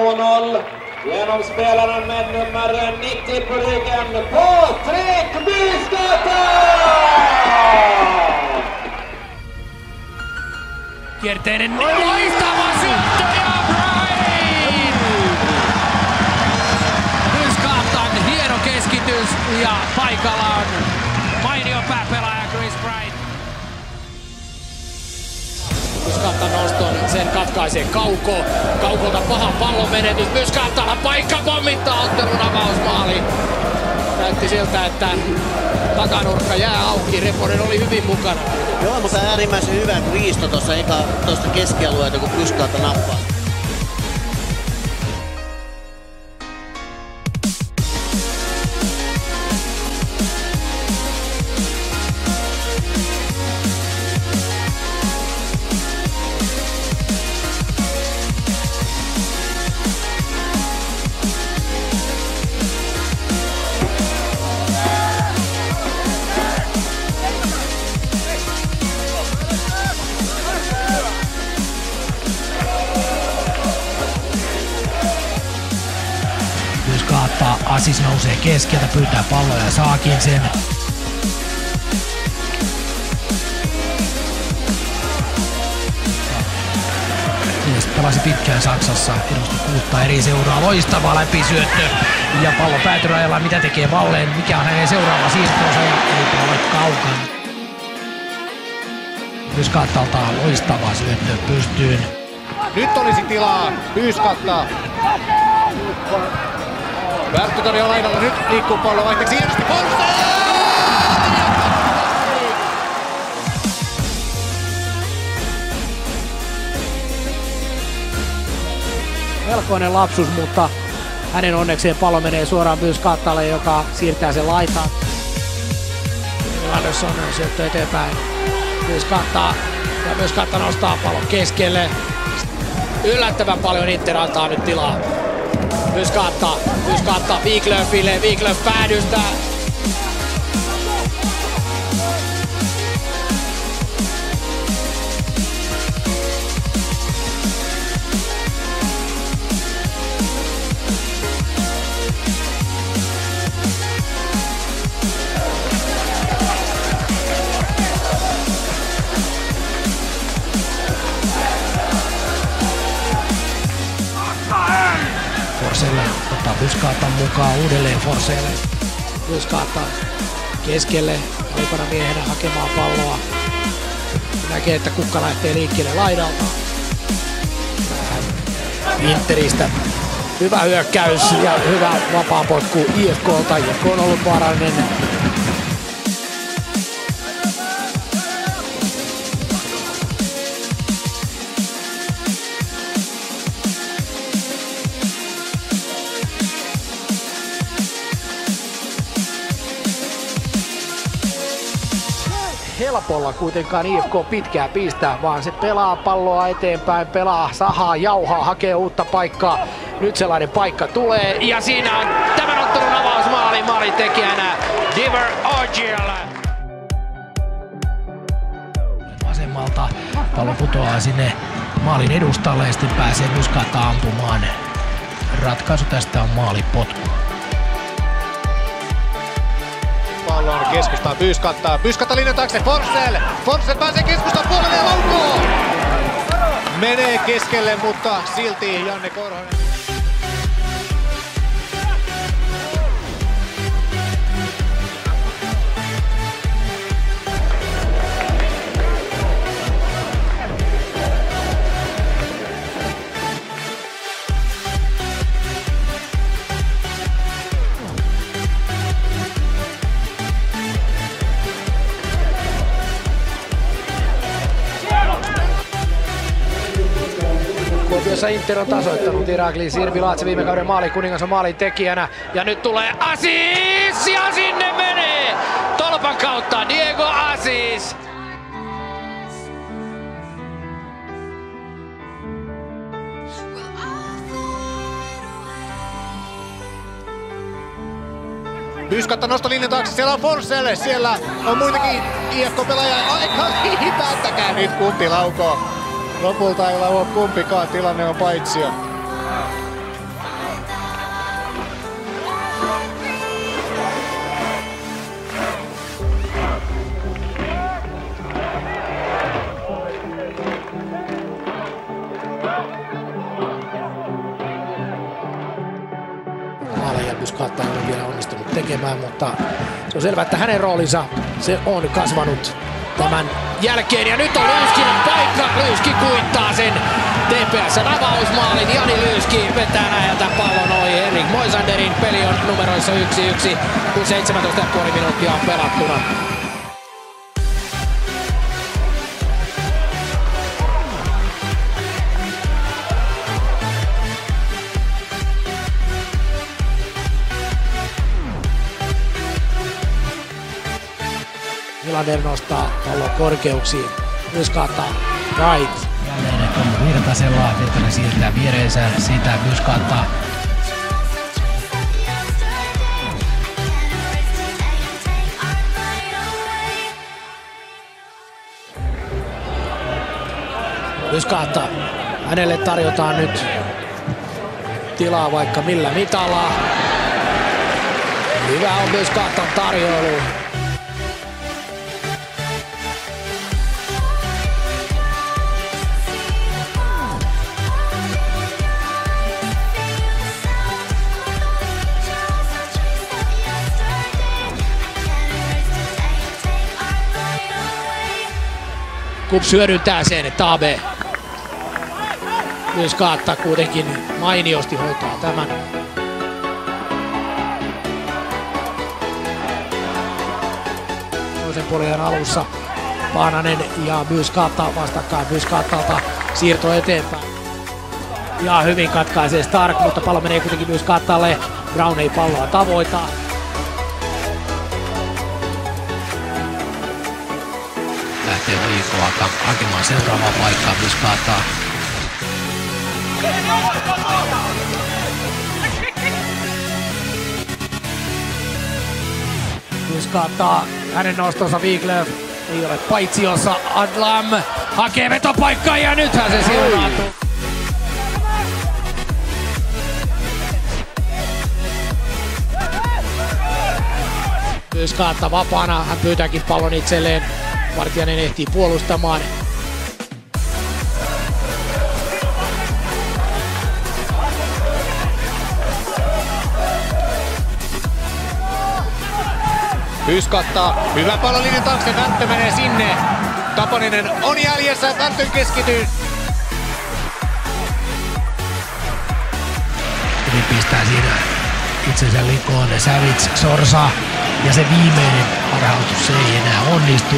2-0. Genomspelaren med nummer 90 på ryggen, Patrik Byskata! Kierteinen loistava syöttö ja Bright! Byskatan hieno keskitys ja paikalla on mainio pääpelaaja Chris Bright. Byskatan noston, sen katkaisee Kauko. Kaukolta paha pallon menetys. Byskatalla paikka pommittaa ottelun avausmaali. Näytti siltä, että takanurkka jää auki. Reponen oli hyvin mukana. Joo, mutta äärimmäisen hyvä riisto tuosta keskialueelta, kun Byskata nappaa. Byskata, Asis nousee keskeltä, pyytää palloa ja saakin sen. Mies pelasi pitkään Saksassa, edusti 6 eri seuraa, loistava läpisyöttö ja pallo päätyrajalla, mitä tekee Valleen, mikä on hänen seuraava siirtonsa ja eli pallo kaukana. Byskatalta loistava syöttö pystyyn. Nyt olisi tilaa Byskata. Värttötori on laidalla, nyt liikkuu pallo vaihteeksi hienosti Forsell! Melkoinen lapsus, mutta hänen onnekseen pallo menee suoraan Byskatalle, joka siirtää sen laitaan. Andersson syöttö eteenpäin. Byskata nostaa pallon keskelle. Yllättävän paljon Inter antaa nyt tilaa. Byskata Wiklöfille, Wiklöf päädystä. Forsell ottaa Byskatan mukaan uudelleen Forselle. Byskata keskelle, leipana miehenä hakemaan palloa. Näkee, että kukka lähtee liikkeelle laidalta. Interistä hyvä hyökkäys ja hyvä vapaapotku IFK:lta. IFK on ollut vaarallinen. Helpolla kuitenkaan IFK pitkää pistää, vaan se pelaa palloa eteenpäin, pelaa, sahaa, jauhaa, hakee uutta paikkaa. Nyt sellainen paikka tulee ja siinä on tämän ottelun avausmaali maalintekijänä Diver Ogiel. Vasemmalta pallo putoaa sinne maalin edustalle ja sitten pääsee Byskata ampumaan. Ratkaisu tästä on maalipotku. Pallon keskustaa Byskata. Byskata linjan taakse Forsell. Forsell pääsee keskustan puolelle ja laukoo. Menee keskelle, mutta silti Janne Korhonen. Kuopiossa Inter on tasoittanut Irakli Sirvilaatse viime kauden maalikuningas on maalin tekijänä. Ja nyt tulee Asis ja sinne menee tolpan kautta Diego Asis. Byskata nosto linjan taakse, siellä on Forsell, siellä on muitakin IFK-pelaajia. Aika päättäkää nyt kumpi laukoo. Lopulta ei laua kumpikaan, tilanne on paitsio. tekemään, mutta se on selvää, että hänen roolinsa se on kasvanut tämän jälkeen. Ja nyt on Lyyskin paikka. Lyyski kuittaa sen TPS:n avausmaalin. Jani Lyyski vetää läheltä pallon ohi Henrik Moisanderin. Peli on numeroissa 1-1, kun 17,5 minuuttia on pelattuna. Nylander nostaa pallon korkeuksiin. Myskaataan right. Jälleen Tommi Virtasella. Virtanen siirtää viereensä. Siitä Myskaataan. Myskaataan. Hänelle tarjotaan nyt tilaa vaikka millä mitalla. Hyvä on Myskaataan tarjoilu. Kups hyödyntää sen, Tabe. Myös Kaatta kuitenkin mainiosti hoitaa tämän. Toisen puolen alussa Paananen ja myös Kaatta vastakkain. Myös Kaattalta siirto eteenpäin. Ja hyvin katkaisee Stark, mutta pallo menee kuitenkin myös Kaattalle. Brown ei palloa tavoita. Lähtee Viikkoa hakemaan seuraavaa paikkaa, Myskaataan. Myskaataan hänen nostonsa Wiglöf. Ei ole paitsiossa. Adlam hakee vetopaikkaa ja nythän se siunautuu. Myskaataan vapaana. Hän pyytääkin pallon itselleen. Vartiainen ehtii puolustamaan. Myskaataan. Hyvä pallo linjan taakse. Vänttö menee sinne. Tapaninen on jäljessä. Vänttön keskityy. Hyvin pistää siinä itsensä likoon. Savits, Sorsa. Ja se viimeinen harhautus, se ei enää onnistu.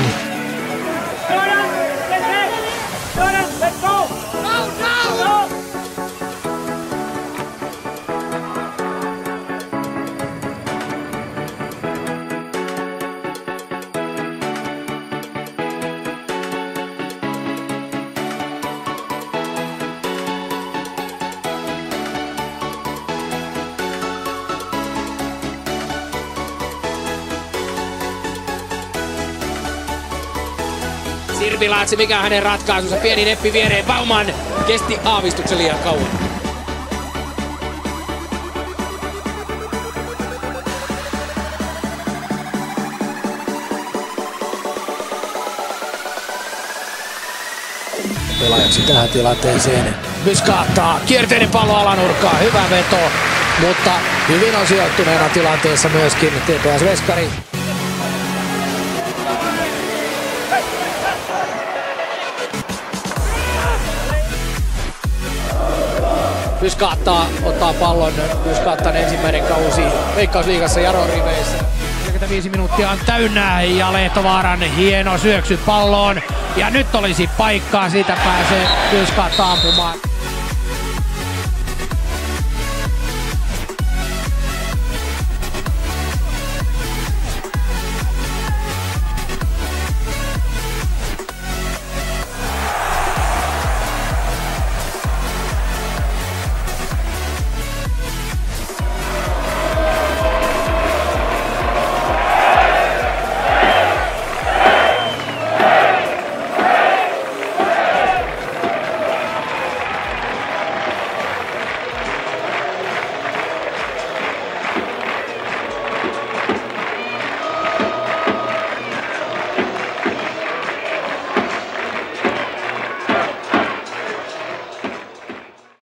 Sirpilaatsi, mikä on hänen ratkaisunsa? Pieni neppi viereen. Bauman kesti aavistuksen liian kauan. Pelaajaksi tähän tilanteeseen. Myskaataan. Kierteinen pallo alanurkkaa. Hyvä veto. Mutta hyvin on sijoittuneena tilanteessa myöskin TPS Veskari. Myskaataan ottaa pallon. Myskaataan ensimmäinen kausi Veikkausliigassa Jaron riveissä. 45 minuuttia on täynnä ja Lehtovaaran hieno syöksy palloon. Ja nyt olisi paikkaa, siitä pääsee Myskaataan ampumaan.